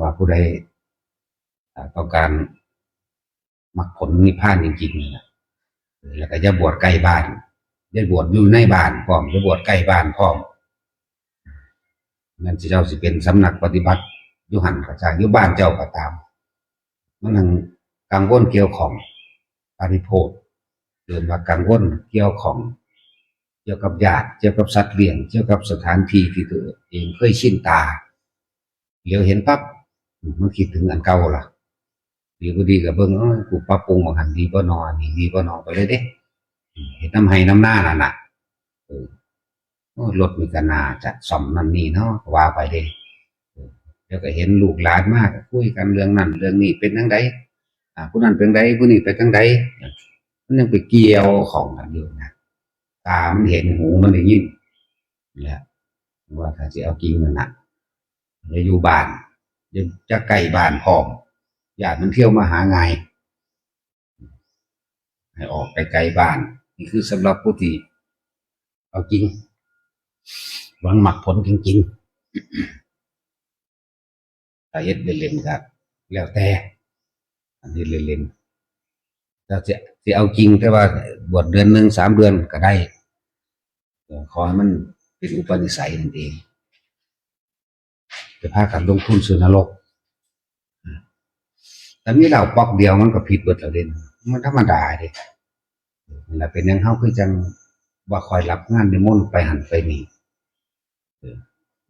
ว่าผู้ใดต้องการมรรคผลนิพพานจริงๆนะแล้วก็จะบวชใกล้บ้านจะบวชอยู่ในบ้านพร้อมจะบวชใกล้บ้านพร้อมนั่นเจ้าสิเป็นสำนักปฏิบัติอยู่หันกระจายอยู่บ้านเจ้าก็ตามมันทั้งกังวลเกี่ยวของปริโภคหรือว่ากังวลเกี่ยวของเกี่ยวกับญาติเกี่ยวกับสัตว์เลี้ยงเกี่ยวกับสถานที่ที่ตัวเองเคยชินตาเดี๋ยวเห็นปั๊บมันคิดถึงอันเก่าล่ะดีก็ดีกับเบิ้งกูปรับปรุงบางหันดีบ่นอนนี่ดีบ่นอนไปเลยเด้เห็นน้ำให้น้ำหน้าน่ะรถมีกันนาจะซ่อมนั่นนี่เนาะว่าไปเด้เดี๋ยวก็เห็นลูกหลานมากคุยกันเรื่องนั้นเรื่องนี้เป็นจังไดผู้นั้นเป็นไดผู้นี้เป็นจังไดมันยังไปเกี่ยวของกันอยู่นะตามันเห็นหูมันได้ยินนี่แหละว่าถ้าจะเอาจริงนั่นน่ะจะอยู่บ้านจะใกล้บ้านพร้อมญาติมันเที่ยวมาหาไงให้ออกไปไกลบ้านนี่คือสำหรับผู้ที่เอาจริงหวังหมักผลจริงๆถ้าเฮ็ดเล่นๆครับแล้วแต่อันนี้เล่นๆถ้าจะเอาจริงแต่ว่าบวชเดือนหนึ่ง3 เดือนก็ได้ขอให้มันเป็นอุปนิสัยนั่นเองจะพากันลงทุนซื้อนรกแต่มีเราปอกเดียวมันก็ผิดเบิดแล้วเด่นมันธรรมดาเด้นี่แหละเป็นอย่างเฮาคือจังว่าคอยรับงานนิมนต์ไปหันไปนี่